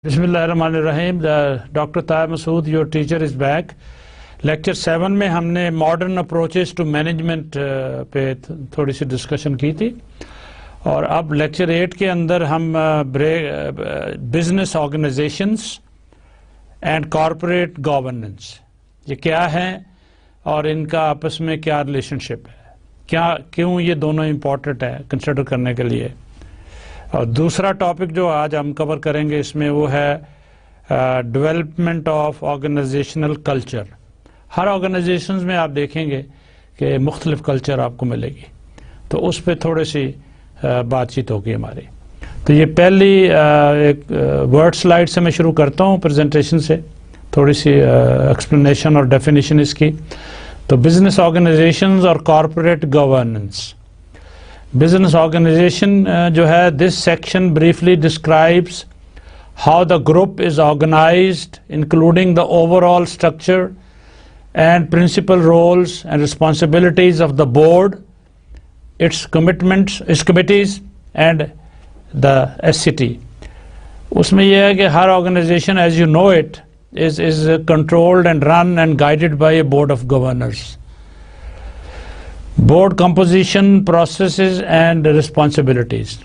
Bismillahirrahmanirrahim. Dr. Tayyib Masood, your teacher, is back. Lecture 7 میں ہم نے modern approaches to management پہ تھوڑی سی ڈسکشن کی تھی، اور اب لیکچر 8 کے اندر ہم business organizations and corporate governance یہ کیا ہیں اور ان کا آپس میں کیا ریلیشن شپ ہے، کیوں یہ دونوں امپورٹنٹ ہے کنسیڈر کرنے کے لیے. اور دوسرا ٹاپک جو آج ہم کور کریں گے اس میں وہ ہے ڈیولپمنٹ آف آرگنائزیشنل کلچر. ہر آرگنائزیشنز میں آپ دیکھیں گے کہ مختلف کلچر آپ کو ملے گی، تو اس پہ تھوڑی سی بات چیت ہوگی ہماری. تو یہ پہلی ایک ورڈ سلائیڈ سے میں شروع کرتا ہوں پریزنٹیشن سے، تھوڑی سی ایکسپلینیشن اور ڈیفینیشن اس کی. تو بزنس آرگنائزیشنز اور کارپوریٹ گورننس. بزنس آرگنائزیشن جو ہے this section briefly describes how the group is organized including the overall structure and principal roles and responsibilities of the board, its commitments, its committees and the SCT. اس میں یہ ہے کہ ہر organization as you know it is controlled and run and guided by a board of governors. Board composition, processes and responsibilities.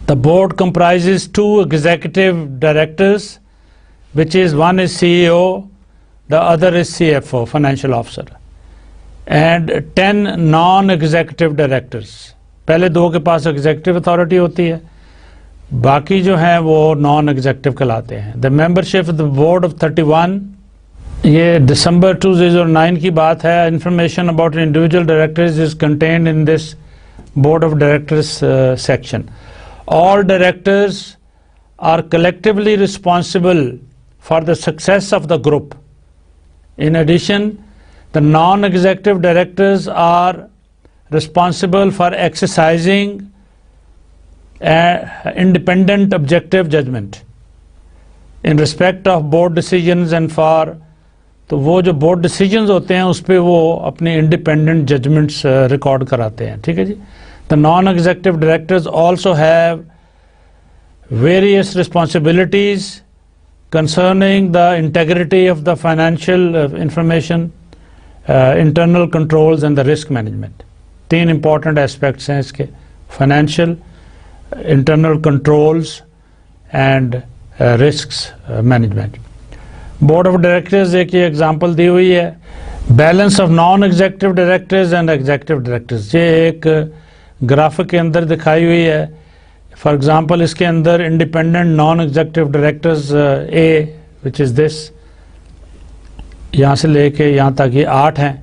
The board comprises 2 executive directors, which is one is CEO, the other is CFO, financial officer, and 10 non-executive directors. پہلے 2 کے پاس executive authority ہوتی ہے، باقی جو ہیں وہ naan executive کہلاتے ہیں. The membership of the board of 31. یہ دسمبر 2009 کی بات ہے. Information about individual directors is contained in this board of directors section. All directors are collectively responsible for the success of the group. In addition, the non-executive directors are responsible for exercising independent objective judgment in respect of board decisions and for تو وہ جو board decisions ہوتے ہیں اس پہ وہ اپنے independent judgements record کراتے ہیں. ٹھیک ہے جی. The non-executive directors also have various responsibilities concerning the integrity of the financial information, internal controls and the risk management. 3 important aspects ہیں اس کے: financial, internal controls and risks management. Board of Directors ایک یہ example دی ہوئی ہے. Balance of non-executive directors and executive directors یہ ایک graphic کے اندر دکھائی ہوئی ہے. فار ایگزامپل اس کے اندر انڈیپینڈنٹ نان ایگزیکٹو ڈائریکٹرز اے وچ از دس، یہاں سے لے کے یہاں تک یہ 8 ہیں.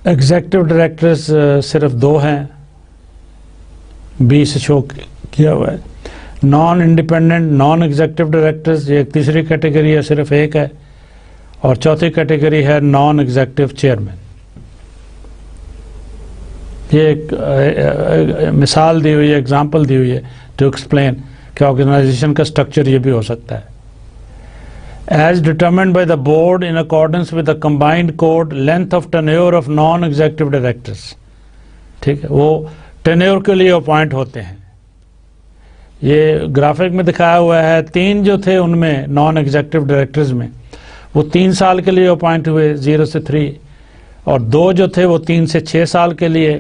ایگزیکٹو ڈائریکٹرز صرف 2 ہیں، بی سے شو کیا ہوا ہے. Naan independent naan executive directors یہ ایک تیسری کیٹیگری ہے، صرف 1 ہے. اور چوتھی کیٹیگری ہے نان ایگزیکٹو چیئرمین. یہ ایک مثال دی ہوئی ہے، ایگزامپل دی ہوئی ہے ٹو ایکسپلین کہ آرگنائزیشن کا اسٹرکچر یہ بھی ہو سکتا ہے. As determined by the board in accordance with the combined code length of tenure of non executive directors. ٹھیک ہے، وہ ٹینیور کے لیے اپوائنٹ ہوتے ہیں. یہ گرافک میں دکھایا ہوا ہے 3 جو تھے ان میں نان ایگزیکٹو ڈائریکٹرز میں وہ 3 سال کے لیے اپوائنٹ ہوئے 0 سے 3، اور 2 جو تھے وہ 3 سے 6 سال کے لیے،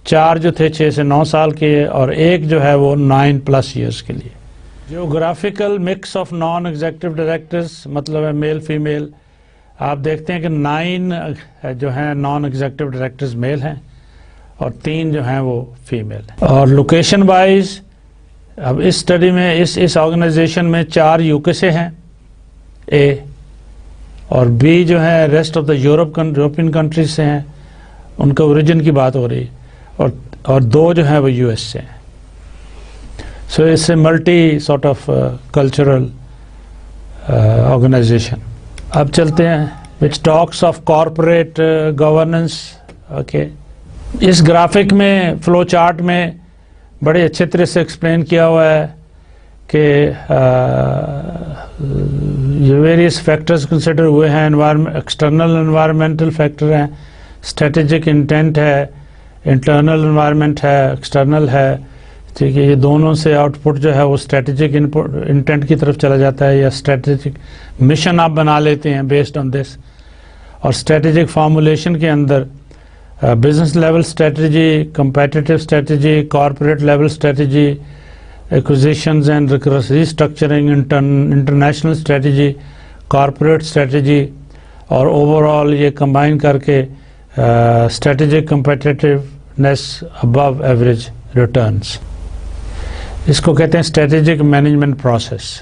4 جو تھے 6 سے 9 سال کے، اور 1 جو ہے وہ 9+ ایئرس کے لیے. Geographical mix of non executive directors مطلب ہے میل فیمیل. آپ دیکھتے ہیں کہ 9 جو ہیں نان ایگزیکٹو ڈائریکٹرز میل ہیں اور 3 جو ہیں وہ فیمیل ہیں. اور لوکیشن وائز اب اس اسٹڈی میں اس آرگنائزیشن میں 4 UK سے ہیں اے، اور بی جو ہے rest of the European countries سے ہیں، ان کا اوریجن کی بات ہو رہی ہے، اور 2 جو ہیں وہ US سے ہیں. سو اس سے multi sort of cultural organization. اب چلتے ہیں which talks of corporate governance. Okay. اس گرافک میں فلو چارٹ میں بڑے اچھے طرح سے ایکسپلین کیا ہوا ہے کہ یہ ویریس فیکٹرز کنسیڈر ہوئے ہیں. ایکسٹرنل انوائرمنٹل فیکٹر ہیں, اسٹریٹجک انٹینٹ ہے, انٹرنل انوائرمنٹ ہے, ایکسٹرنل ہے. ٹھیک ہے, یہ دونوں سے آؤٹ پٹ جو ہے وہ اسٹریٹجک انٹینٹ کی طرف چلا جاتا ہے, یا اسٹریٹجک مشن آپ بنا لیتے ہیں بیسڈ آن دس. اور اسٹریٹجک فارمولیشن کے اندر business level strategy, competitive strategy, corporate level strategy, acquisitions and restructuring, international strategy, corporate strategy, اور اوور آل یہ کمبائن کر کے strategic competitiveness above average returns, اس کو کہتے ہیں اسٹریٹجک مینجمنٹ پروسیس.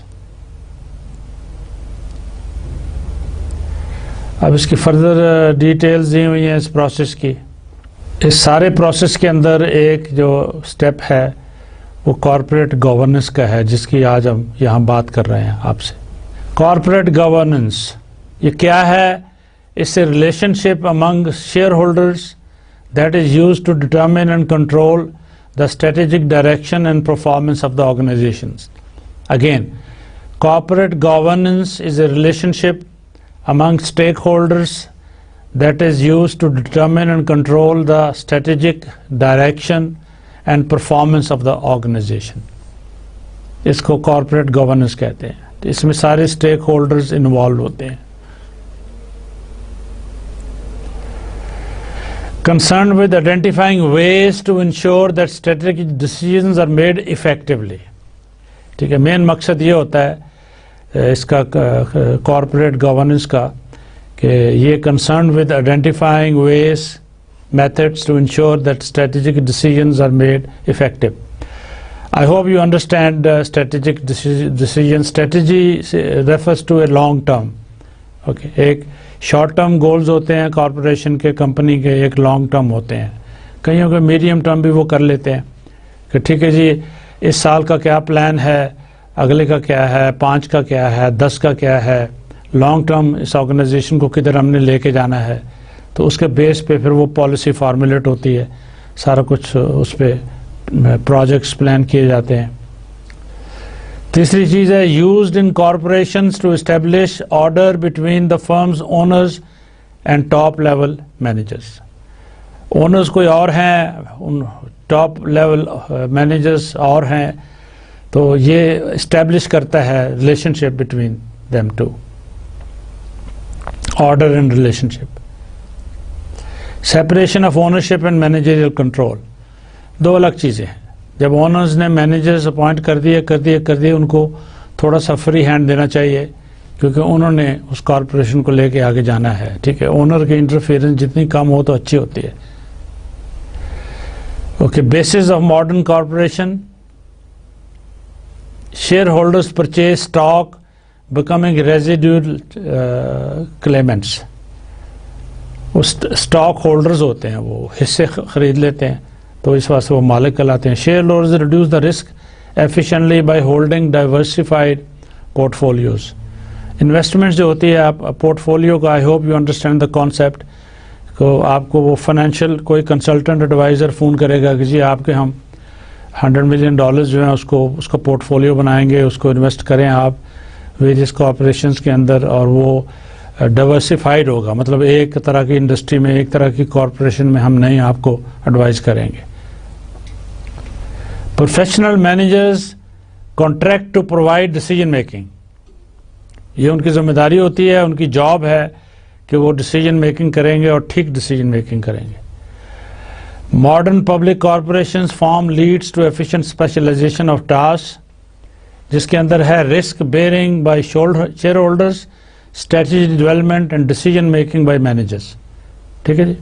اب اس کی فردر ڈیٹیلز دی ہوئی ہیں اس پروسیس کی. اس سارے پروسیس کے اندر ایک جو سٹیپ ہے وہ کارپوریٹ گورننس کا ہے, جس کی آج ہم یہاں بات کر رہے ہیں آپ سے. کارپوریٹ گورننس یہ کیا ہے؟ اس سے relationship among shareholders that is used to determine and control the strategic direction and performance of the organizations. Again, corporate governance is a relationship among stakeholders that is used to determine and control the strategic direction and performance of the organization. اس کو corporate governance کہتے ہیں. اس میں سارے stakeholders involved ہوتے ہیں. Concerned with identifying ways to ensure that strategic decisions are made effectively. ٹھیک ہے, مین مقصد یہ ہوتا ہے اس کا کارپوریٹ گورننس کا کہ یہ concerned with identifying ways, methods to ensure that strategic decisions are made effective. I hope you understand strategic decision. Strategy refers to a long term. Okay, ایک شارٹ ٹرم گولز ہوتے ہیں corporation کے, company کے, ایک long term ہوتے ہیں. کئیوں کے medium term بھی وہ کر لیتے ہیں کہ ٹھیک ہے جی اس سال کا کیا پلان ہے, اگلے کا کیا ہے, 5 کا کیا ہے, 10 کا کیا ہے, لانگ ٹرم اس آرگنائزیشن کو کدھر ہم نے لے کے جانا ہے. تو اس کے بیس پہ پھر وہ پالیسی فارمولیٹ ہوتی ہے, سارا کچھ اس پہ پروجیکٹس پلان کیے جاتے ہیں. تیسری چیز ہے used in corporations to establish order between the firm's owners and top level managers. Owners کوئی اور ہیں, ٹاپ لیول مینیجرز اور ہیں, تو یہ اسٹیبلش کرتا ہے relationship between them two, order and relationship. Separation of ownership and managerial control, دو الگ چیزیں ہیں. جب اونرز نے مینیجرز اپوائنٹ کر دیے ان کو تھوڑا سا فری ہینڈ دینا چاہیے, کیونکہ انہوں نے اس کارپوریشن کو لے کے آگے جانا ہے. ٹھیک ہے, اونر کی انٹرفیئرنس جتنی کم ہو تو اچھی ہوتی ہے. Okay, bases of modern corporation, shareholders purchase stock becoming residual claimants. Stockholders ہوتے ہیں, وہ حصے خرید لیتے ہیں, تو اس واسطے وہ مالک کہلاتے ہیں. Share holders reduce the risk efficiently by holding diversified port folios. Investment جو ہوتی ہے آپ پورٹ فولیو کا, I hope you understand the concept. کو آپ کو وہ فائنینشیل کوئی کنسلٹنٹ ایڈوائزر فون کرے گا کہ جی آپ کے ہم $100 ملین جو ہیں اس کا پورٹ فولیو بنائیں گے, اس کو انویسٹ کریں آپ ویریس کارپوریشنز کے اندر, اور وہ ڈائیورسفائڈ ہوگا, مطلب ایک طرح کی انڈسٹری میں, ایک طرح کی کارپوریشن میں ہم نہیں آپ کو ایڈوائز کریں گے. Professional managers contract to provide decision making, یہ ان کی ذمہ داری ہوتی ہے, ان کی جاب ہے کہ وہ ڈیسیجن میکنگ کریں گے اور ٹھیک ڈیسیجن میکنگ کریں گے. Modern public corporations form leads to efficient specialization of task, جس کے اندر ہے risk bearing by shareholders, strategy development and decision making by managers. ٹھیک ہے جی,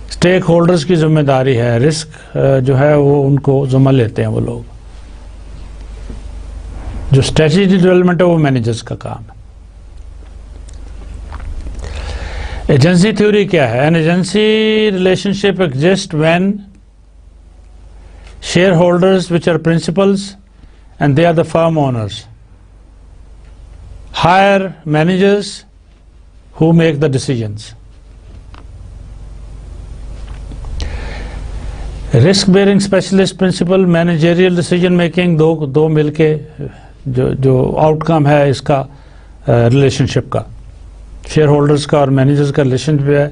اسٹیک ہولڈرز کی ذمہ داری ہے, رسک جو ہے وہ ان کو ذمہ لیتے ہیں وہ لوگ. جو اسٹریٹجی ڈیولپمنٹ ہے وہ مینیجرز کا کام ہے. ایجنسی تھیوری کیا ہے؟ An agency relationship exist when shareholders which are principals and they are the firm owners hire managers who make the decisions. Risk bearing specialist principal, managerial decision making, دو مل کے جو out کم ہے اس کا relation شپ کا، share holders کا اور managers کا relation شپ ہے،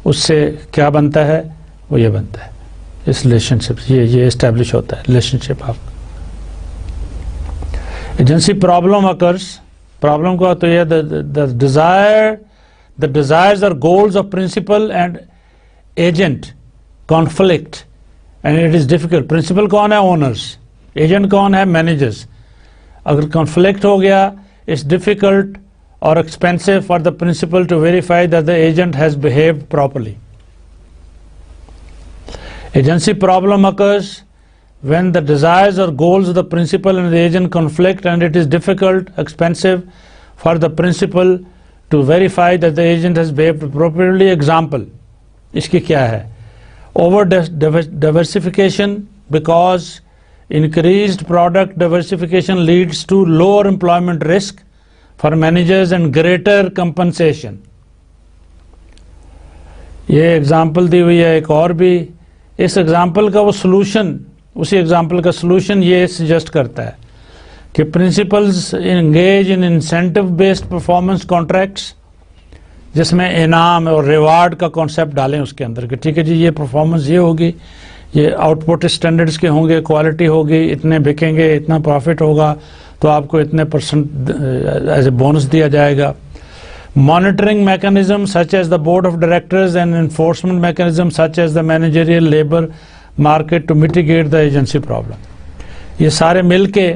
اس سے کیا بنتا ہے؟ وہ یہ بنتا ہے، اس ریلیشن شپ یہ اسٹیبلش ہوتا ہے ریلیشن شپ آپ کا. ایجنسی پرابلم اکرس، پرابلم کا تو یہ the desires or goals of principal and agent conflict and it is difficult. principal کون ہے؟ owners. agent کون ہے؟ managers. اگر conflict ہو گیا it's difficult or expensive for the principal to verify that the agent has behaved properly. Agency problem occurs when the desires or goals of the principal and the agent conflict and it is difficult, expensive for the principal to verify that the agent has behaved appropriately. Example, اس کی کیا ہے؟ Over diversification, because increased product diversification leads to lower employment risk for managers and greater compensation. یہ example دی ہوئی ہے ایک اور بھی. اس ایگزامپل کا وہ سلوشن، اسی ایگزامپل کا سلوشن یہ سجیسٹ کرتا ہے کہ principles engage in incentive based performance contracts, جس میں انعام اور ریوارڈ کا کانسیپٹ ڈالیں اس کے اندر کہ ٹھیک ہے جی یہ پرفارمنس یہ ہوگی، یہ آؤٹ پٹ اسٹینڈرڈس کے ہوں گے، کوالٹی ہوگی، اتنے بکیں گے، اتنا پروفٹ ہوگا تو آپ کو اتنے پرسنٹ ایز اے بونس دیا جائے گا. Monitoring mechanisms such as the board of directors and enforcement mechanisms such as the managerial labor market to mitigate the agency problem. یہ سارے مل کے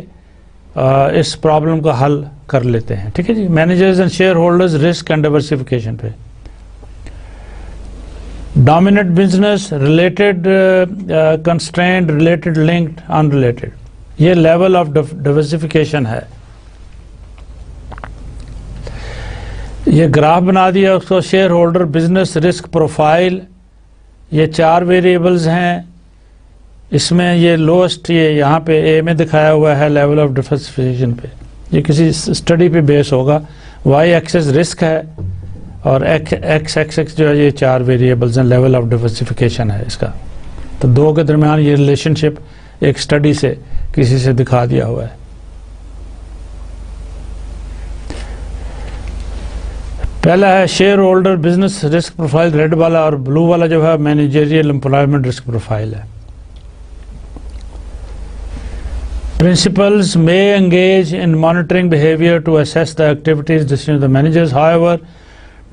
اس پرابلم کا حل کر لیتے ہیں. ٹھیک ہے جی. Managers and shareholders risk and diversification پہ. Dominant business related constrained related linked unrelated, یہ لیول آف ڈائیورسفیکیشن ہے. یہ گراف بنا دیا اس کو، shareholder business risk profile, یہ 4 ویریبلز ہیں. اس میں یہ لوسٹ یہ یہاں پہ اے میں دکھایا ہوا ہے لیول آف ڈائیورسفیکیشن پہ. یہ کسی اسٹڈی پہ بیس ہوگا. وائی ایکسس رسک ہے اور ایکس ایکسس جو ہے یہ 4 ویریبلز ہیں، لیول آف ڈائیورسفیکیشن ہے اس کا. تو 2 کے درمیان یہ ریلیشن شپ ایک اسٹڈی سے کسی سے دکھا دیا ہوا ہے. پہلا ہے shareholder business risk profile, red والا، اور بلو والا جو ہے مینیجریل امپلائمنٹ رسک پروفائل ہے. Principals may engage in monitoring behavior to assess the activities, decisions of the managers. However,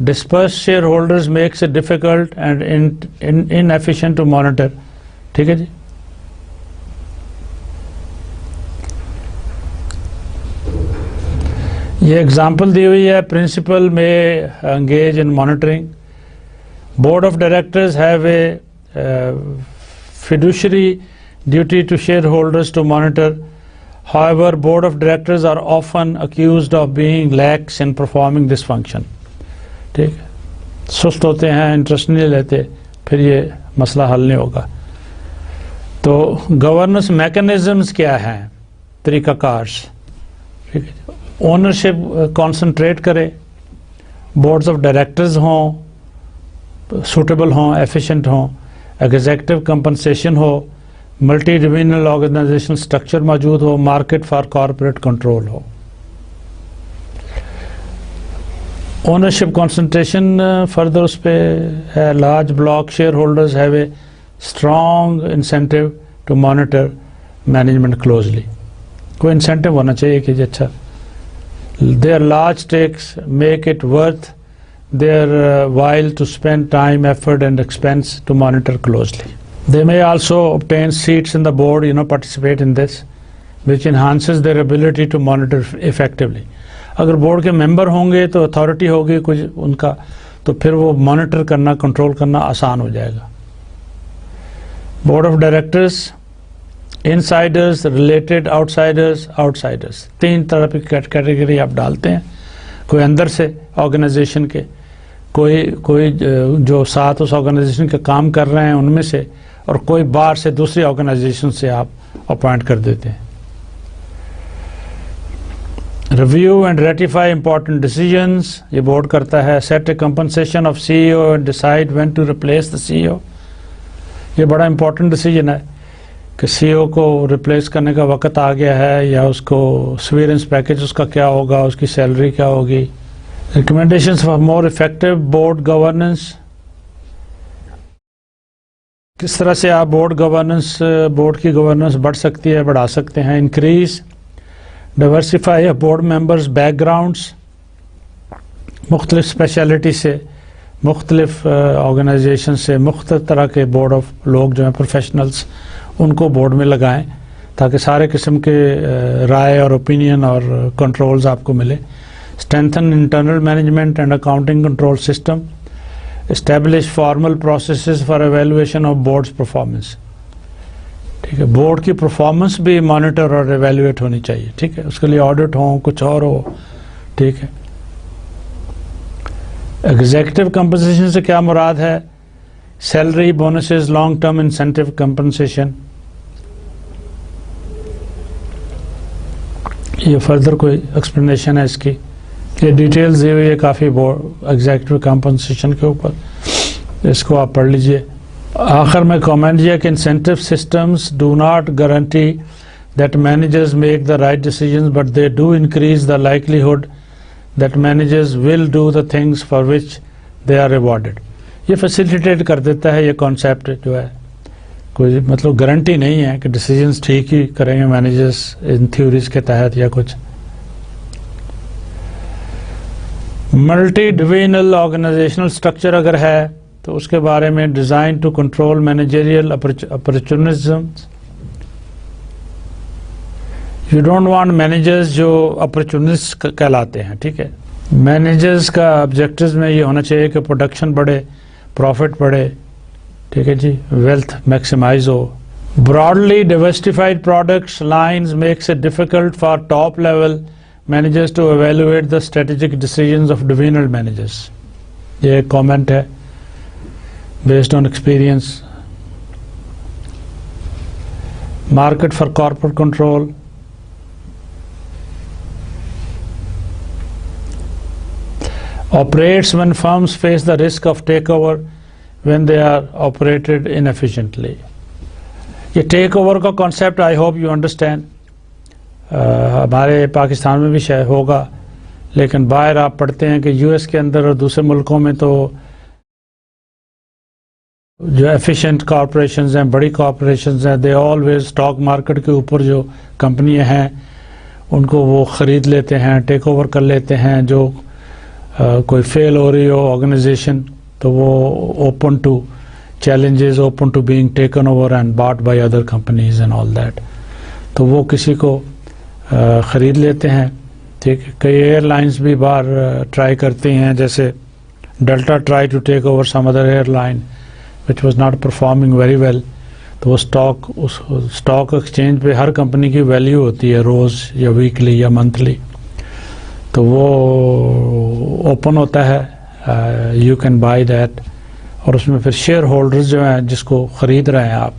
dispersed shareholders makes it difficult and inefficient to monitor. ٹھیک ہے جی. یہ example دی ہوئی ہے. پرنسپل میں engage in monitoring. Board of directors have a fiduciary duty to shareholders to monitor. However, board of directors are often accused of being lax in performing this function. ٹھیک ہے. سست ہوتے ہیں، انٹرسٹ نہیں لیتے، پھر یہ مسئلہ حل نہیں ہوگا. تو گورننس میکنزمز کیا ہیں؟ طریقہ کارس. ٹھیک ہے. اونرشپ کانسنٹریٹ کرے، بورڈز آف ڈائریکٹرز ہوں، سوٹیبل ہوں، ایفیشینٹ ہوں، ایگزیکٹو کمپنسیشن ہو، ملٹی ڈوینل آرگنائزیشن اسٹرکچر موجود ہو، مارکیٹ فار کارپوریٹ کنٹرول ہو. اونرشپ کانسنٹریشن فردر اس پہ ہے. Large block shareholders have a strong incentive to monitor management closely. کوئی انسینٹیو ہونا چاہیے کہ اچھا their large stakes make it worth their while to spend time, effort and expense to monitor closely. They may also obtain seats in the board, participate in this, which enhances their ability to monitor effectively. اگر board کے ممبر ہوں گے تو authority ہوگی کچھ ان کا، تو پھر وہ مانیٹر کرنا، کنٹرول کرنا آسان ہو جائے گا. Board of directors, insiders, related, outsiders. 3 طرح کی کیٹیگری آپ ڈالتے ہیں. کوئی اندر سے آرگنائزیشن کے، کوئی جو ساتھ اس آرگنائزیشن کا کام کر رہے ہیں ان میں سے، اور کوئی باہر سے دوسری آرگنائزیشن سے آپ اپوائنٹ کر دیتے ہیں. Review and ratify important decisions, یہ بورڈ کرتا ہے. Set a compensation of C E O and decide when to replace the C E O. یہ بڑا امپورٹنٹ ڈیسیجن ہے کہ سی ای او کو ریپلیس کرنے کا وقت آ گیا ہے، یا اس کو سویرنس پیکج اس کا کیا ہوگا، اس کی سیلری کیا ہوگی. Recommendations for more effective board governance, کس طرح سے آپ بورڈ کی گورننس بڑھ سکتی ہے، بڑھا سکتے ہیں. Increase diversify board members back grounds, مختلف اسپیشلٹی سے، مختلف آرگنائزیشن سے، مختلف طرح کے بورڈ آف لوگ جو ہیں پروفیشنلز، ان کو بورڈ میں لگائیں تاکہ سارے قسم کے رائے اور اوپینین اور کنٹرولز آپ کو ملے. Strengthen internal management and accounting control system. Establish formal processes for evaluation of boards performance. ٹھیک ہے، بورڈ کی پرفارمنس بھی مانیٹر اور ایویلویٹ ہونی چاہیے. ٹھیک ہے، اس کے لیے آڈٹ ہوں، کچھ اور ہو. ٹھیک ہے. ایگزیکٹو کمپنسیشن سے کیا مراد ہے؟ Salary, bonuses, long term incentive compensation. یہ فردر کوئی ایکسپلینیشن ہے اس کی، یہ ڈیٹیلز دی ہوئی ہے کافی ایگزیکٹو کمپنسیشن کے اوپر، اس کو آپ پڑھ لیجئے. آخر میں کامنٹ یہ کہ incentive systems do not guarantee that managers make the right decisions but they do increase the likelihood that managers will do the things for which they are rewarded. یہ فیسیلیٹیٹ کر دیتا ہے، یہ کانسیپٹ جو ہے کوئی مطلب گارنٹی نہیں ہے کہ ڈیسیجنز ٹھیک ہی کریں گے مینیجرز ان تھیوریز کے تحت یا کچھ. ملٹی ڈویژنل آرگنائزیشنل اسٹرکچر اگر ہے تو اس کے بارے میں design to control managerial opportunism. You don't want managers جو اپرچونسٹ کہلاتے ہیں. ٹھیک ہے، مینیجرز کا آبجیکٹیوز میں یہ ہونا چاہیے کہ پروڈکشن بڑھے، پروفٹ بڑھے. ٹھیک ہے جی، ویلتھ میکسیمائز ہو. Broadly diversified products lines makes it difficult for top level managers to evaluate the strategic decisions of divisional managers. یہ ایک کامنٹ ہے based on experience. Market for corporate control. Operates when firms face the risk of takeover when they are operated inefficiently. یہ take over کا concept I hope you understand. ہمارے پاکستان میں بھی شاید ہوگا، لیکن باہر آپ پڑھتے ہیں کہ یو ایس کے اندر اور دوسرے ملکوں میں تو جو ایفیشینٹ کارپوریشنز ہیں، بڑی کارپوریشنز ہیں، دے آلویز اسٹاک مارکیٹ کے اوپر جو کمپنیاں ہیں ان کو وہ خرید لیتے ہیں، ٹیک اوور کر لیتے ہیں. جو کوئی فیل ہو رہی ہو آرگنائزیشن تو وہ open to challenges, open to being taken over and bought by other companies and all that. تو وہ کسی کو خرید لیتے ہیں. ٹھیک ہے، کئی ایئر لائنس بھی باہر ٹرائی کرتی ہیں، جیسے Delta try to take over some other airline which was not performing very well. تو وہ اسٹاک ایکسچینج پہ ہر کمپنی کی ویلیو ہوتی ہے روز یا ویکلی یا منتھلی، تو وہ اوپن ہوتا ہے، یو کین بائی دیٹ. اور اس میں پھر شیئر ہولڈرز جو ہیں جس کو خرید رہے ہیں آپ،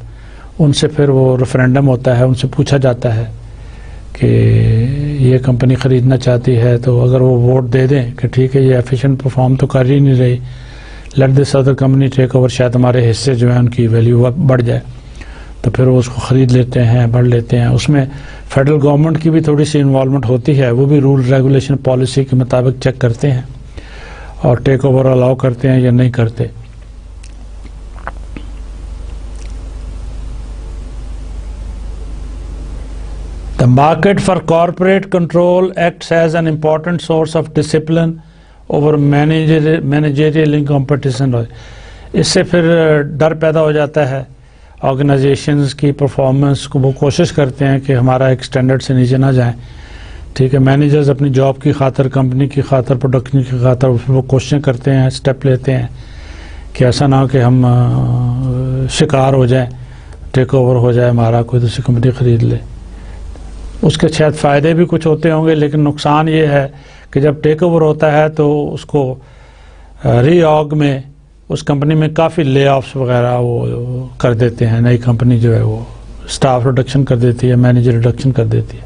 ان سے پھر وہ ریفرینڈم ہوتا ہے، ان سے پوچھا جاتا ہے کہ یہ کمپنی خریدنا چاہتی ہے. تو اگر وہ ووٹ دے دیں کہ ٹھیک ہے یہ ایفیشینٹ پرفارم تو کر ہی نہیں رہی، let this other company take over, شاید ہمارے حصے جو ہیں ان کی ویلیو بڑھ جائے، تو پھر وہ اس کو خرید لیتے ہیں، بڑھ لیتے ہیں. اس میں فیڈرل گورنمنٹ کی بھی تھوڑی سی انوالومنٹ ہوتی ہے، وہ بھی رول ریگولیشن پالیسی کے مطابق چیک کرتے ہیں اور ٹیک اوور الاؤ کرتے ہیں یا نہیں کرتے. The market for corporate control acts as an important source of discipline over managerial incompetence. اس سے پھر ڈر پیدا ہو جاتا ہے آرگنائزیشنز کی پرفارمنس کو. وہ کوشش کرتے ہیں کہ ہمارا ایک سٹینڈرڈ سے نیچے نہ جائیں. ٹھیک ہے، مینیجرز اپنی جاب کی خاطر، کمپنی کی خاطر، پروڈکشن کی خاطر وہ کوششیں کرتے ہیں، اسٹیپ لیتے ہیں کہ ایسا نہ ہو کہ ہم شکار ہو جائیں، ٹیک اوور ہو جائے ہمارا، کوئی دوسری کمپنی خرید لے. اس کے شاید فائدے بھی کچھ ہوتے ہوں گے، لیکن نقصان یہ ہے کہ جب ٹیک اوور ہوتا ہے تو اس کو ری آرگ میں اس کمپنی میں کافی لے آفس وغیرہ وہ کر دیتے ہیں. نئی کمپنی جو ہے وہ اسٹاف ریڈکشن کر دیتی ہے، مینیجر ریڈکشن کر دیتی ہے.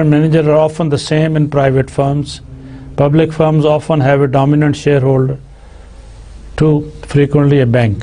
and manager are often the same in private firms. Public firms often have a dominant shareholder, too frequently a bank.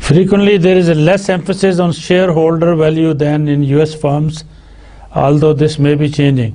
Frequently there is a less emphasis on shareholder value than in US firms, although this may be changing.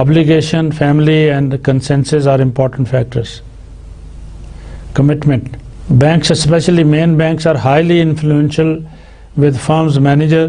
Obligation, family and consensus are important factors. Commitment. Banks, especially main banks, are highly influential with firms manager.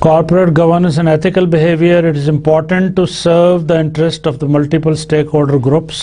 Corporate governance and ethical behavior, it is important to serve the interest of the multiple stakeholder groups.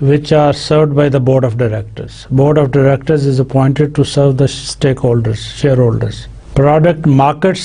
which are served by the board of directors. Board of directors is appointed to serve the stakeholders, shareholders. Product markets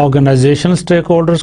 organizational stakeholders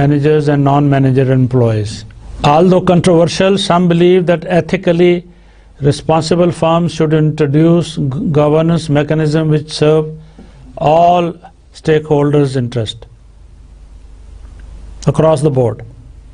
Managers and non-manager employees. Although controversial, some believe that ethically responsible firms should introduce governance mechanism which serve all stakeholders' interest across the board,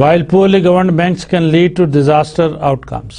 while poorly governed banks can lead to disaster outcomes.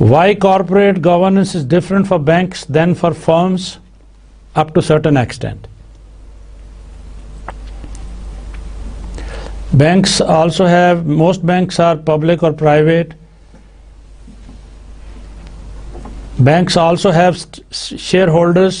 Why corporate governance is different for banks than for firms? Up to certain extent. Banks also have, most banks are public or private. Banks also have shareholders,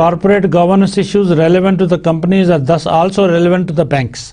Corporate governance issues relevant to the companies are thus also relevant to the banks.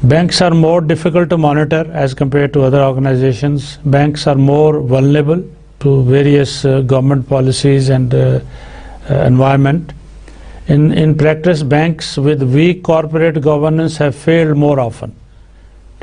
Banks are more difficult to monitor as compared to other organizations. Banks are more vulnerable to various government policies and environment. In practice, banks with weak corporate governance have failed more often.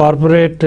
corporate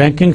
banking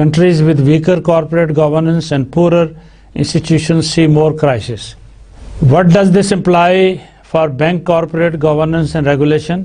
Countries with weaker corporate governance and poorer institutions see more crisis. What does this imply for bank corporate governance and regulation?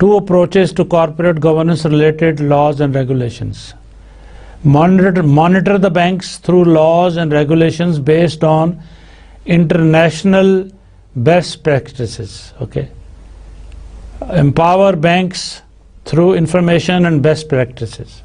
Two approaches to corporate governance related laws and regulations. Monitor the banks through laws and regulations based on international best practices. Okay. Empower banks through information and best practices.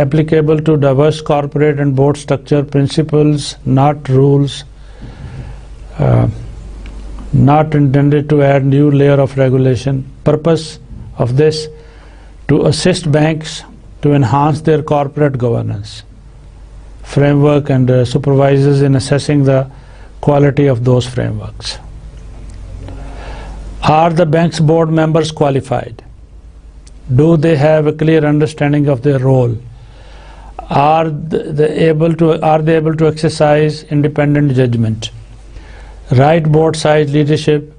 applicable to diverse corporate and board structure, principles, not rules, not intended to add new layer of regulation. Purpose of this, to assist banks to enhance their corporate governance framework and supervisors in assessing the quality of those frameworks. Are the bank's board members qualified? Do they have a clear understanding of their role? Are they able to exercise independent judgment? Right board size leadership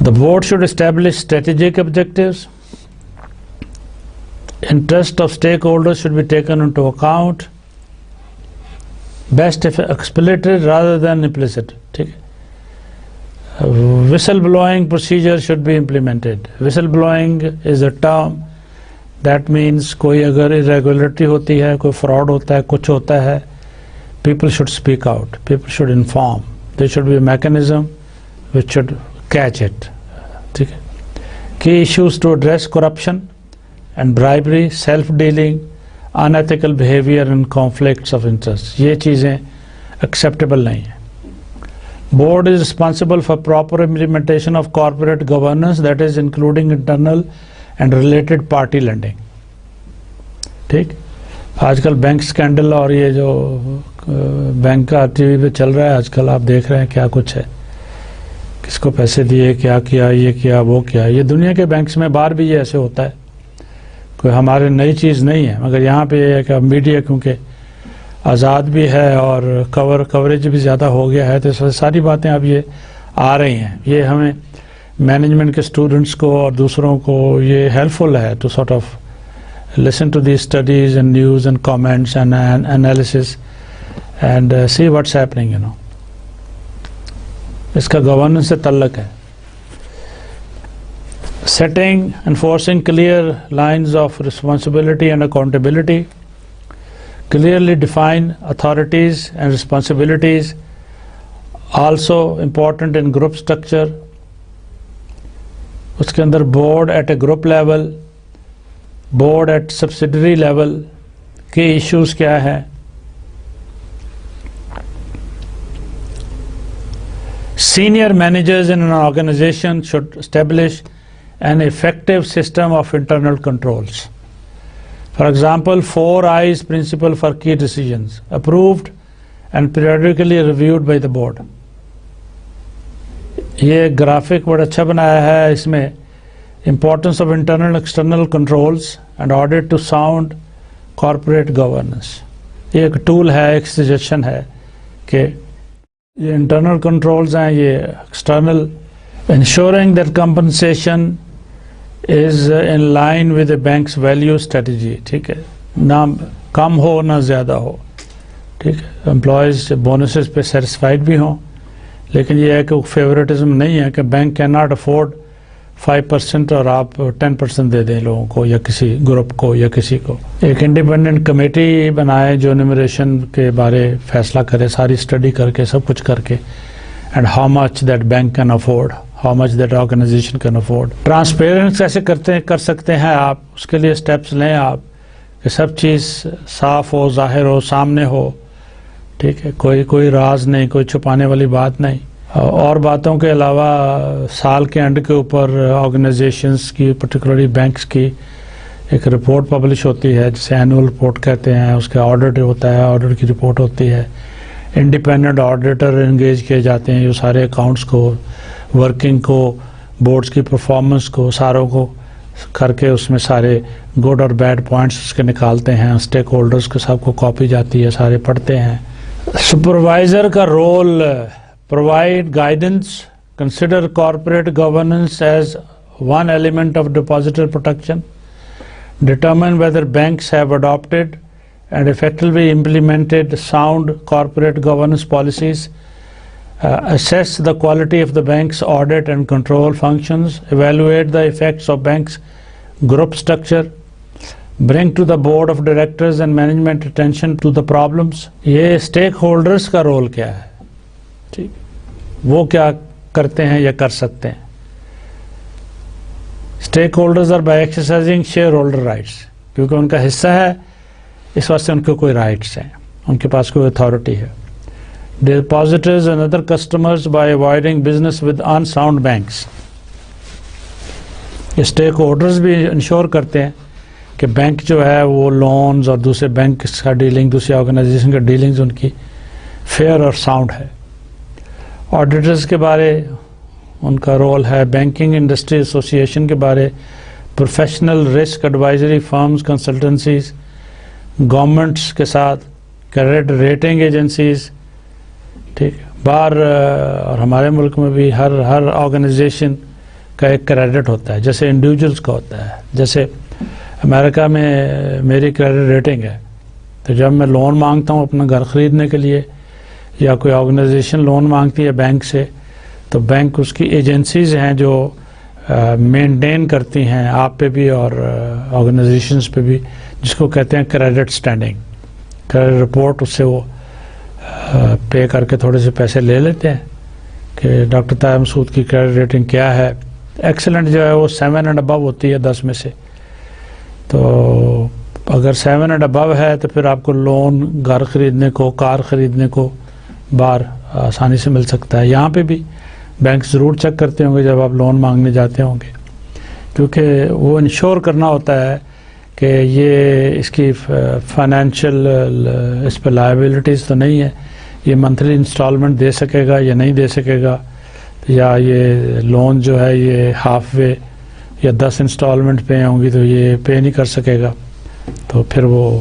The board should establish strategic objectives. Interest of stakeholders should be taken into account. best if explicit rather than implicit. ٹھیک ہے. Whistle blowing procedure should be implemented. Whistle blowing is a term that means کوئی اگر irregularity ہوتی ہے, کوئی fraud ہوتا ہے, کچھ ہوتا ہے, people should speak out, people should inform. There should be a mechanism which should catch it. ٹھیک ہے. Key issues to address corruption and bribery, self-dealing, unethical behavior and conflicts of interest. یہ چیزیں acceptable نہیں ہیں. Board is responsible for proper implementation of corporate governance, that is including internal and related party lending. ٹھیک. آج کل bank scandal اور یہ جو بینک کا ٹی وی پہ چل رہا ہے آج کل, آپ دیکھ رہے ہیں کیا کچھ ہے, کس کو پیسے دیے, کیا کیا, یہ کیا, وہ کیا. یہ دنیا کے بینکس میں باہر بھی یہ ایسے ہوتا ہے, کوئی ہمارے نئی چیز نہیں ہے. مگر یہاں پہ یہ ہے کہ میڈیا کیونکہ آزاد بھی ہے اور کوریج بھی زیادہ ہو گیا ہے, تو ساری باتیں اب یہ آ رہی ہیں. یہ ہمیں مینجمنٹ کے اسٹوڈنٹس کو اور دوسروں کو یہ ہیلپ فل ہے to sort of listen to these studies and news and comments and analysis and see what's happening, you know. اس کا گورننس سے تعلق ہے. Setting, enforcing clear lines of responsibility and accountability, clearly define authorities and responsibilities, also important in group structure. اس کے اندر board at a group level, board at subsidiary level کے issues کیا ہے. Senior managers in an organization should establish an effective system of internal controls. For example, 4 eyes principle for key decisions, approved and periodically reviewed by the board. یہ graphic بڑا اچھا بنایا ہے. اس میں importance of internal external controls and audit to sound corporate governance. یہ ایک tool ہے, ایک سجیشن ہے کہ یہ انٹرنل کنٹرولز ہیں, یہ external. ensuring that compensation is in line with the bank's value strategy. ٹھیک ہے, نہ کم ہو نہ زیادہ ہو. ٹھیک ہے, امپلائیز بونسز پہ سیٹسفائڈ بھی ہوں, لیکن یہ ہے کہ فیوریٹزم نہیں ہے کہ بینک کین ناٹ افورڈ 5% اور آپ 10% دے دیں لوگوں کو یا کسی گروپ کو یا کسی کو. ایک انڈیپینڈنٹ کمیٹی بنائے جو انیمریشن کے بارے فیصلہ کرے, ساری اسٹڈی کر کے, سب کچھ کر کے, and how much that bank can afford, how much that organization can afford. Transparency کیسے کر سکتے ہیں آپ, اس کے لیے اسٹیپس لیں آپ کہ سب چیز صاف ہو, ظاہر ہو, سامنے ہو. ٹھیک ہے, کوئی راز نہیں, کوئی چھپانے والی بات نہیں. اور باتوں کے علاوہ سال کے اینڈ کے اوپر آرگنائزیشنز کی, پرٹیکولرلی بینکس کی ایک رپورٹ پبلش ہوتی ہے جسے اینول رپورٹ کہتے ہیں. اس کا آڈٹ ہوتا ہے, آڈٹ کی رپورٹ ہوتی ہے. انڈیپینڈنٹ آڈیٹر انگیج کیے جاتے ہیں جو سارے اکاؤنٹس کو, ورکنگ کو, بورڈز کی پرفارمنس کو, ساروں کو کر کے اس میں سارے گڈ اور بیڈ پوائنٹس اس کے نکالتے ہیں. اسٹیک ہولڈرز کو سب کو کاپی جاتی ہے, سارے پڑھتے ہیں. سپروائزر کا role, provide guidance, consider corporate governance as one element of depositor protection, determine whether banks have adopted and effectively implemented sound corporate governance policies, assess the quality of the bank's audit and control functions, evaluate the effects of bank's group structure, bring to the board of directors and management attention to the problems. یہ stakeholders کا role کیا ہے, ٹھیک, وہ کیا کرتے ہیں یا کر سکتے ہیں. Stakeholders or by exercising shareholder rights, کیونکہ ان کا حصہ ہے اس واسطے ان کو کوئی رائٹس ہیں, ان کے پاس کوئی اتھارٹی ہے. Depositors and other customers by avoiding business with unsound banks. Stakeholders بھی انشور کرتے ہیں کہ بینک جو ہے وہ لونز اور دوسرے بینک کا ڈیلنگ, دوسری آرگنائزیشن کا ڈیلنگز ان کی فیئر اور ساؤنڈ ہے. آڈیٹرز کے بارے ان کا رول ہے. بینکنگ انڈسٹری ایسوسیشن کے بارے, professional risk advisory firms, consultancies, governments کے ساتھ, کریڈٹ ریٹنگ ایجنسیز. ٹھیک, باہر اور ہمارے ملک میں بھی ہر آرگنائزیشن کا ایک کریڈٹ ہوتا ہے, جیسے انڈیویجولس کا ہوتا ہے. جیسے امریکہ میں میری کریڈٹ ریٹنگ ہے, تو جب میں لون مانگتا ہوں اپنا گھر خریدنے کے لیے یا کوئی آرگنائزیشن لون مانگتی ہے بینک سے، تو بینک اس کی ایجنسیز ہیں جو مینٹین کرتی ہیں آپ پہ بھی اور آرگنائزیشنز پہ بھی، جس کو کہتے ہیں کریڈٹ سٹینڈنگ. کریڈٹ رپورٹ، اس سے وہ پے کر کے تھوڑے سے پیسے لے لیتے ہیں کہ ڈاکٹر طاہر مسعود کی کریڈٹ ریٹنگ کیا ہے. ایکسلنٹ جو ہے وہ 7 اینڈ ابو ہوتی ہے 10 میں سے. تو اگر 7 اینڈ ابو ہے تو پھر آپ کو لون گھر خریدنے کو، کار خریدنے کو باہر آسانی سے مل سکتا ہے. یہاں پہ بھی بینک ضرور چیک کرتے ہوں گے جب آپ لون مانگنے جاتے ہوں گے، کیونکہ وہ انشور کرنا ہوتا ہے کہ یہ اس کی فائنینشیل اس پہ لائبلٹیز تو نہیں ہے، یہ منتھلی انسٹالمنٹ دے سکے گا یا نہیں دے سکے گا، یا یہ لون جو ہے یہ ہاف وے یا 10 انسٹالمنٹ پے ہوں گی تو یہ پے نہیں کر سکے گا. تو پھر وہ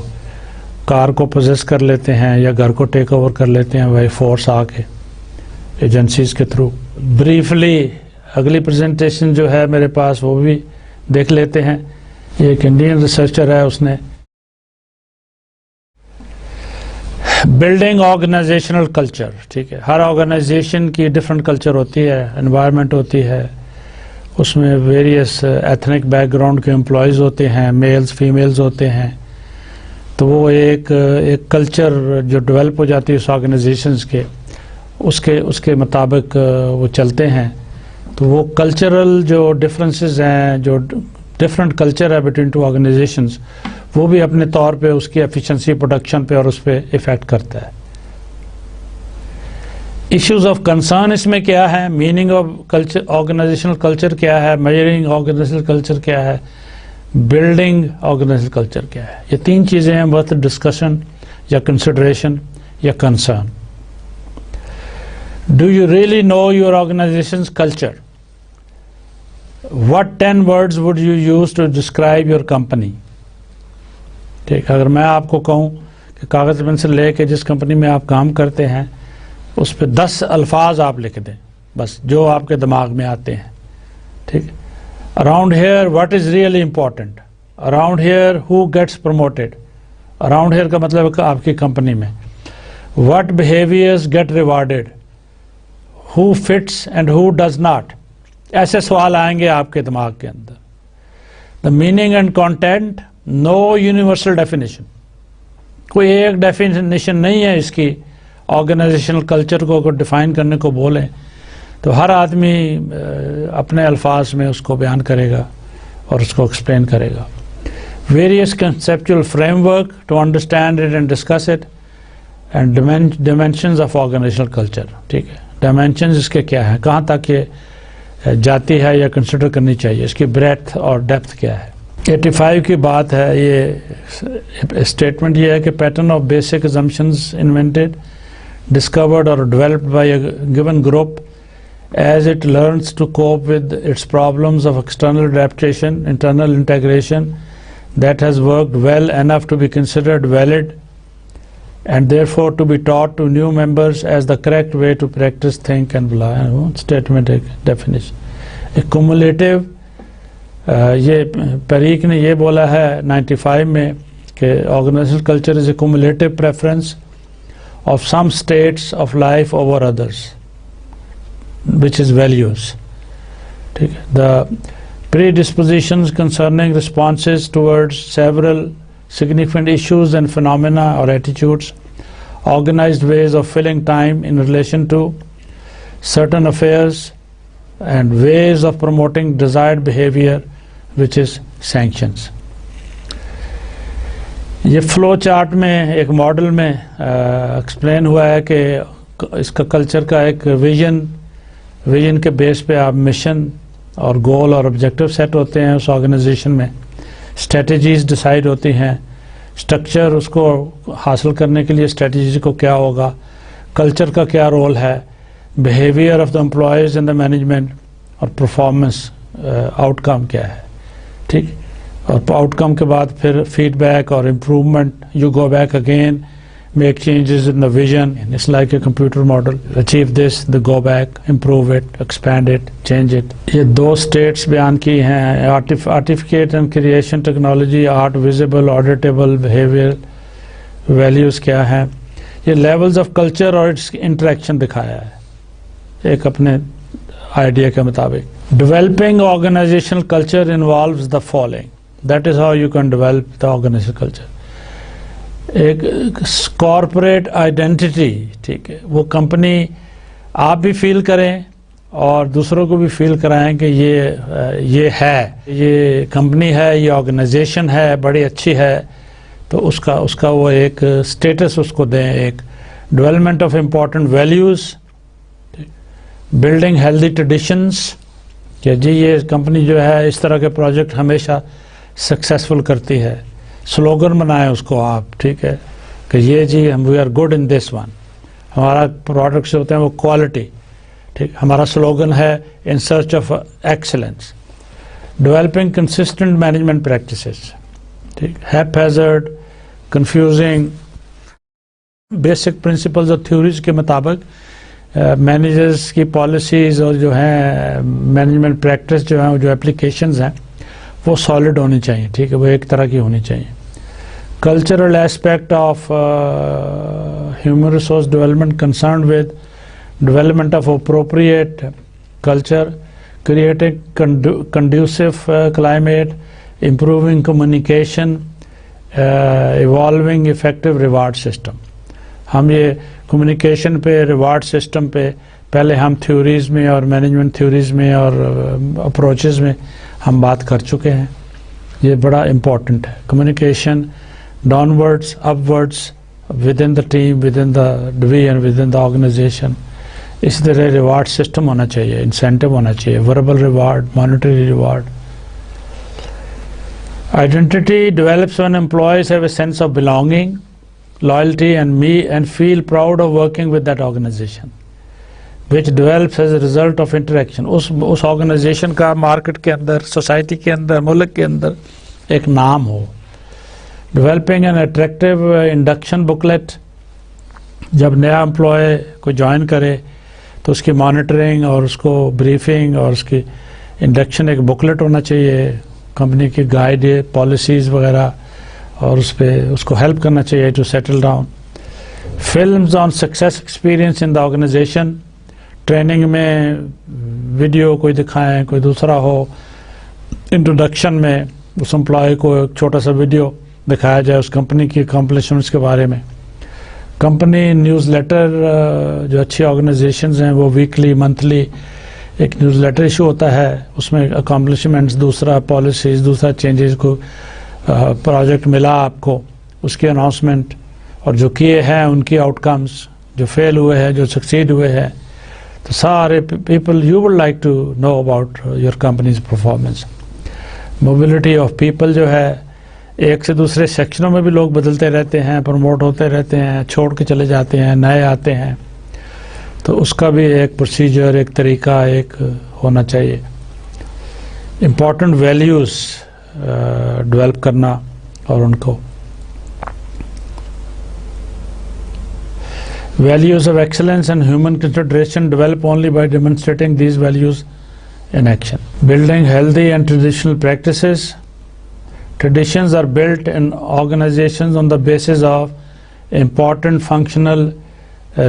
کار کو پوزیس کر لیتے ہیں یا گھر کو ٹیک اوور کر لیتے ہیں بائی فورس آ کے ایجنسیز کے تھرو. بریفلی اگلی پریزنٹیشن جو ہے میرے پاس وہ بھی دیکھ لیتے ہیں. یہ ایک انڈین ریسرچر ہے، اس نے بلڈنگ آرگنائزیشنل کلچر، ٹھیک ہے، ہر آرگنائزیشن کی ڈفرینٹ کلچر ہوتی ہے، انوائرمنٹ ہوتی ہے، اس میں ویریس ایتھنک بیک گراؤنڈ کے امپلائیز ہوتے ہیں، میلز فیمیلز ہوتے ہیں. تو وہ ایک کلچر جو ڈیولپ ہو جاتی ہے اس آرگنائزیشنز کے اس کے مطابق وہ چلتے ہیں. تو وہ کلچرل جو ڈفرینسز ہیں، جو ڈفرینٹ کلچر ہے بٹوین ٹو آرگنائزیشنز، وہ بھی اپنے طور پہ اس کی ایفیشنسی پروڈکشن پہ اور اس پہ افیکٹ کرتا ہے. ایشوز آف کنسرن اس میں کیا ہے، meaning of culture, organizational culture کیا ہے، میجرنگ آرگنائزیشنل کلچر کیا ہے، بلڈنگ آرگنائزیشنل کلچر کیا ہے. یہ 3 چیزیں ہیں ورتھ ڈسکشن یا کنسیڈریشن یا concern. Do you really know your organization's culture? What 10 words would you use to describe your company? ٹھیک، اگر میں آپ کو کہوں کہ کاغذ پینسل لے کے جس کمپنی میں آپ کام کرتے ہیں اس پہ 10 الفاظ آپ لکھ دیں، بس جو آپ کے دماغ میں آتے ہیں. ٹھیک، around here what is really important, around here who gets promoted, around here کا مطلب ہے کہ آپ کی کمپنی میں what behaviors get rewarded, who fits and who does not. ایسے سوال آئیں گے آپ کے دماغ کے اندر. The meaning and content, no universal definition. کوئی ایک ڈیفینیشن نہیں ہے اس کی. آرگنائزیشنل کلچر کو اگر ڈیفائن کرنے کو بولیں تو ہر آدمی اپنے الفاظ میں اس کو بیان کرے گا اور اس کو ایکسپلین کرے گا. Various conceptual framework to understand it and discuss it, and dimensions of organizational culture. ٹھیک ہے، ڈائمینشنز اس کے کیا ہیں، کہاں تک یہ جاتی ہے یا کنسیڈر کرنی چاہیے، اس کی بریتھ اور ڈیپتھ کیا ہے. 85 کی بات ہے، یہ اسٹیٹمنٹ یہ ہے کہ pattern of basic assumptions invented, discovered or developed by a given group as it learns to cope with its problems of external adaptation, internal integration, that has worked well enough to be considered valid and therefore to be taught to new members as the correct way to practice, think and blah. Statement ایک definition. Cumulative، یہ prick نے یہ بولا ہے 95 میں کہ organizational culture is a cumulative preference of some states of life over others, which is values. The predispositions concerning responses towards several significant issues and phenomena or attitudes, organized ways of filling time in relation to certain affairs, and ways of promoting desired behavior, which is sanctions. یہ flu chart میں ایک model میں explain ہوا ہے کہ اس کا culture کا ایک ویژن کے بیس پہ آپ مشن اور گول اور آبجیکٹو سیٹ ہوتے ہیں اس آرگنائزیشن میں، اسٹریٹجیز ڈیسائیڈ ہوتی ہیں، اسٹرکچر اس کو حاصل کرنے کے لیے اسٹریٹجیز کو کیا ہوگا، کلچر کا کیا رول ہے، behaviour of the employees in the management, اور پرفارمنس آؤٹ کم کیا ہے. ٹھیک، اور آؤٹ کم کے بعد پھر فیڈ بیک اور improvement, you go back again, make changes in the vision, it's like a computer model, achieve this, the go back, improve it, expand it, change it. یہ 2 states بیان کی ہیں، artefact and creation technology, art visible, audible, behaviour values کیا ہیں. یہ levels of culture اور it's interaction دکھایا ہے ایک اپنے آئیڈیا کے مطابق. Developing organizational culture involves the following. That is how you can develop the organizational culture. ایک کارپوریٹ آئیڈینٹی, ٹھیک ہے, وہ کمپنی آپ بھی فیل کریں اور دوسروں کو بھی فیل کرائیں کہ یہ ہے, یہ کمپنی ہے, یہ آرگنائزیشن ہے, بڑی اچھی ہے. تو اس کا وہ ایک سٹیٹس اس کو دیں. ایک development of important values, building healthy traditions, کہ جی یہ کمپنی جو ہے اس طرح کے پروجیکٹ ہمیشہ سکسیسفل کرتی ہے. سلوگن بنائیں اس کو آپ, ٹھیک ہے, کہ یہ جی we are good in this one. ہمارا پروڈکٹس ہوتے ہیں وہ کوالٹی, ٹھیک. ہمارا سلوگن ہے in search of excellence. Developing consistent management practices, ٹھیک. Haphazard, confusing, basic principles اور تھیوریز کے مطابق مینیجرز کی پالیسیز اور جو ہیں مینجمنٹ پریکٹس جو ہیں, جو اپلیکیشنز ہیں وہ سالڈ ہونی چاہیے, ٹھیک ہے, وہ ایک طرح کی ہونی چاہیے. Cultural aspect of human resource development concerned with development of appropriate culture, creating conducive climate, improving communication, evolving effective reward system. ہم یہ کمیونیکیشن پہ, ریوارڈ سسٹم پہ پہلے ہم تھیوریز میں اور مینجمنٹ تھیوریز میں اور اپروچز میں ہم بات کر چکے ہیں. یہ بڑا امپورٹنٹ ہے. Communication downwards, upwards, within the team, within the division, within the organization. اسی طرح ریوارڈ سسٹم ہونا چاہیے, انسینٹو ہونا چاہیے, verbal reward, monetary reward. Identity develops when employees have a sense of belonging, loyalty and feel proud of working with that organization, which develops as a result of interaction. اس organization کا market کے اندر, society کے اندر, ملک کے اندر ایک نام ہو. Developing an attractive induction booklet. جب نیا امپلائی کو جوائن کرے تو اس کی مانیٹرنگ اور اس کو بریفنگ اور اس کی انڈکشن ایک بکلیٹ ہونا چاہیے, کمپنی کی گائیڈ, پالیسیز وغیرہ, اور اس پہ اس کو ہیلپ کرنا چاہیے to settle down. Films on success experience in the organization. Training میں ویڈیو کوئی دکھائیں, کوئی دوسرا ہو. انٹروڈکشن میں اس امپلائی کو ایک چھوٹا سا ویڈیو دکھایا جائے اس کمپنی کی اکمپلشمنٹس کے بارے میں. کمپنی نیوز لیٹر, جو اچھی آرگنائزیشنز ہیں وہ ویکلی, منتھلی ایک نیوز لیٹر ایشو ہوتا ہے. اس میں اکمپلشمنٹس, دوسرا پالیسیز, دوسرا چینجز, کو پروجیکٹ ملا آپ کو, اس کی اناؤنسمنٹ, اور جو کیے ہیں ان کی آؤٹ کمز, جو فیل ہوئے ہیں, جو سکسیڈ ہوئے ہیں. تو سارے people, you would like to know about your company's performance. Mobility of people جو ہے, ایک سے دوسرے سیکشنوں میں بھی لوگ بدلتے رہتے ہیں, پروموٹ ہوتے رہتے ہیں, چھوڑ کے چلے جاتے ہیں, نئے آتے ہیں. تو اس کا بھی ایک پروسیجر, ایک طریقہ ایک ہونا چاہیے. امپورٹنٹ ویلیوز ڈیولپ کرنا اور ان کو. Values of excellence and human consideration develop only by demonstrating these values in action. Building healthy and traditional practices. Traditions are built in organizations on the basis of important functional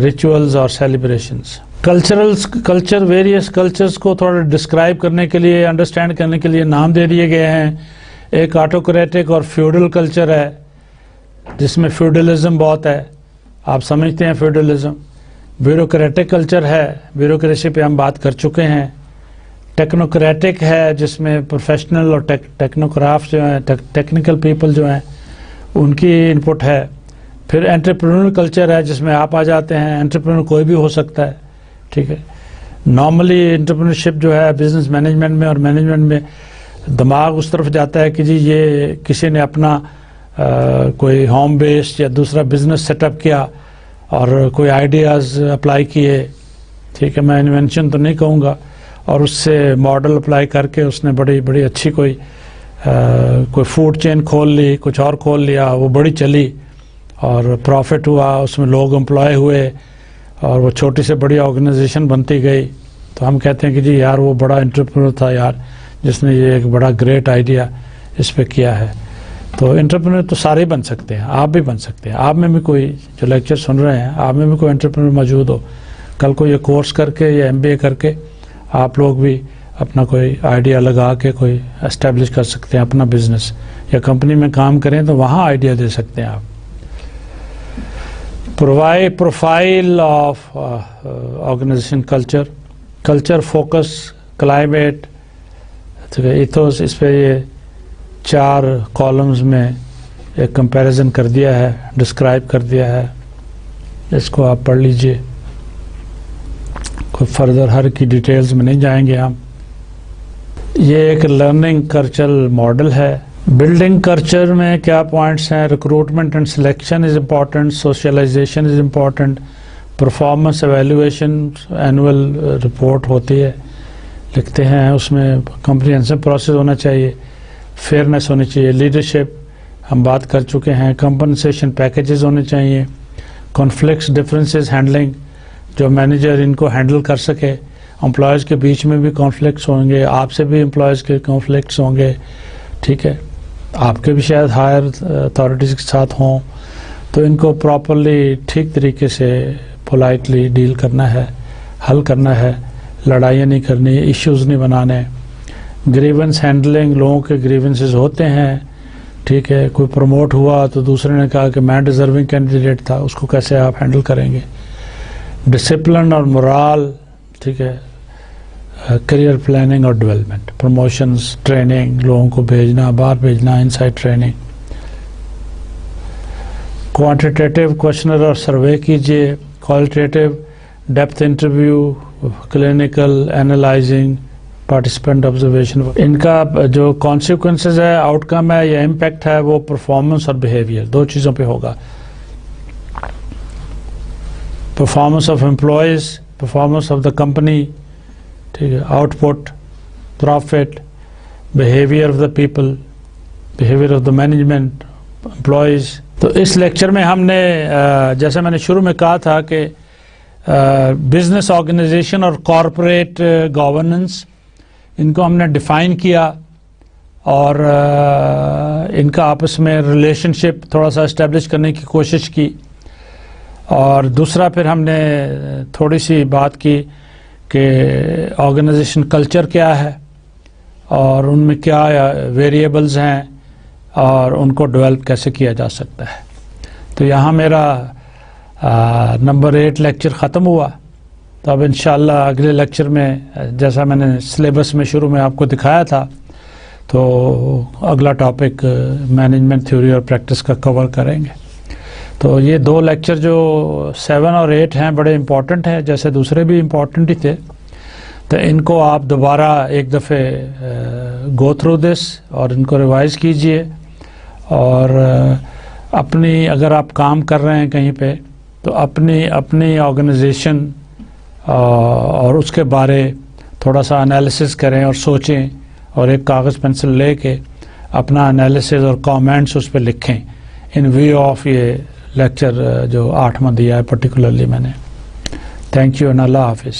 rituals or celebrations. Culture, various cultures کو تھوڑا describe کرنے کے لیے, understand کرنے کے لیے نام دے دیے گئے ہیں. ایک آٹوکریٹک اور فیوڈل کلچر ہے جس میں فیوڈلزم بہت ہے, آپ سمجھتے ہیں فیوڈلزم. بیوروکریٹک کلچر ہے, بیوروکریسی پہ ہم بات کر چکے ہیں. ٹیکنوکریٹک ہے جس میں پروفیشنل اور ٹیکنوکرافٹ جو ہیں, ٹیکنیکل پیپل جو ہیں, ان کی انپٹ ہے. پھر انٹرپرینور کلچر ہے جس میں آپ آ جاتے ہیں. انٹرپرینور کوئی بھی ہو سکتا ہے, ٹھیک ہے. نارملی انٹرپرینورشپ جو ہے بزنس مینجمنٹ میں اور مینجمنٹ میں دماغ اس طرف جاتا ہے کہ جی یہ کسی نے اپنا کوئی ہوم بیسڈ یا دوسرا بزنس سیٹ اپ کیا اور کوئی آئیڈیاز اپلائی کیے, ٹھیک ہے. میں انوینشن تو نہیں کہوں گا, اور اس سے ماڈل اپلائی کر کے اس نے بڑی اچھی کوئی فوڈ چین کھول لی, کچھ اور کھول لیا, وہ بڑی چلی اور پروفٹ ہوا, اس میں لوگ امپلائی ہوئے اور وہ چھوٹی سے بڑی آرگنائزیشن بنتی گئی. تو ہم کہتے ہیں کہ جی یار وہ بڑا انٹرپرینور تھا یار, جس نے یہ ایک بڑا گریٹ آئیڈیا اس پہ کیا ہے. تو انٹرپرینور تو سارے بن سکتے ہیں, آپ بھی بن سکتے ہیں. آپ میں بھی کوئی جو لیکچر سن رہے ہیں, آپ میں بھی کوئی انٹرپرینور موجود ہو, کل کو یہ کورس کر کے یا MBA کر کے آپ لوگ بھی اپنا کوئی آئیڈیا لگا کے کوئی اسٹیبلش کر سکتے ہیں اپنا بزنس, یا کمپنی میں کام کریں تو وہاں آئیڈیا دے سکتے ہیں آپ. Provide profile of organization culture focus climate ethos, اس پہ یہ 4 کالمز میں ایک کمپیریزن کر دیا ہے, ڈسکرائب کر دیا ہے, اس کو آپ پڑھ لیجئے. کوئی فردر ہر کی ڈیٹیلز میں نہیں جائیں گے ہم. یہ ایک لرننگ کلچرل ماڈل ہے. بلڈنگ کلچر میں کیا پوائنٹس ہیں؟ Recruitment and selection is important, socialization is important, performance evaluation annual report ہوتی ہے, لکھتے ہیں, اس میں کمپریہنسو پروسیس ہونا چاہیے, فیئرنیس ہونی چاہیے, لیڈرشپ ہم بات کر چکے ہیں, کمپنسیشن پیکیجز ہونے چاہیے, کانفلکٹس ڈفرینسز ہینڈلنگ, جو مینیجر ان کو ہینڈل کر سکے. امپلائیز کے بیچ میں بھی کانفلکٹس ہوں گے, آپ سے بھی امپلائیز کے کانفلکٹس ہوں گے, ٹھیک ہے, آپ کے بھی شاید ہائر اتھارٹیز کے ساتھ ہوں, تو ان کو پراپرلی ٹھیک طریقے سے پولائٹلی ڈیل کرنا ہے, حل کرنا ہے, لڑائیاں نہیں کرنی, ایشوز نہیں بنانے. گریونس ہینڈلنگ, لوگوں کے گریونسز ہوتے ہیں, ٹھیک ہے, کوئی پروموٹ ہوا تو دوسرے نے کہا کہ میں ڈیزرونگ کینڈیڈیٹ تھا, اس کو کیسے آپ ہینڈل کریں گے. ڈسپلن اور مورال, ٹھیک ہے, کریئر پلاننگ اور ڈیولپمنٹ, پروموشنز, ٹریننگ, لوگوں کو بھیجنا, باہر بھیجنا, انسائٹ ٹریننگ. کوانٹیٹیو کوشچنر اور سروے کیجئے, qualitative depth interview, clinical analysing, participant observation. ان کا جو کانسیکوینسز ہے, آؤٹ کم ہے یا امپیکٹ ہے, وہ پرفارمنس اور بیہیویئر 2 چیزوں پہ ہوگا. Performance of employees, performance of the company, ٹھیک ہے, output, profit, behaviour of the people, behaviour of the management, employees. تو اس لیکچر میں ہم نے جیسے میں نے شروع میں کہا تھا کہ بزنس آرگنائزیشن اور کارپوریٹ گورننس, ان کو ہم نے ڈیفائن کیا اور ان کا آپس میں ریلیشن شپ تھوڑا سا اسٹیبلش کرنے کی کوشش کی. اور دوسرا پھر ہم نے تھوڑی سی بات کی کہ آرگنائزیشن کلچر کیا ہے اور ان میں کیا ویریبلز ہیں اور ان کو ڈیولپ کیسے کیا جا سکتا ہے. تو یہاں میرا نمبر 8 لیکچر ختم ہوا. تو اب انشاءاللہ اگلے لیکچر میں جیسا میں نے سلیبس میں شروع میں آپ کو دکھایا تھا, تو اگلا ٹاپک مینجمنٹ تھیوری اور پریکٹس کا کور کریں گے. تو یہ 2 لیکچر جو 7 اور 8 ہیں بڑے امپورٹنٹ ہیں, جیسے دوسرے بھی امپورٹنٹ ہی تھے. تو ان کو آپ دوبارہ ایک دفعہ گو تھرو دس اور ان کو ریوائز کیجئے, اور اپنی اگر آپ کام کر رہے ہیں کہیں پہ تو اپنی آرگنائزیشن اور اس کے بارے تھوڑا سا انالیسس کریں اور سوچیں, اور ایک کاغذ پینسل لے کے اپنا انالیسس اور کامنٹس اس پہ لکھیں ان ویو آف یہ لیکچر جو 8واں دیا ہے پرٹیکولرلی میں نے. تھینک یو اینڈ اللہ حافظ.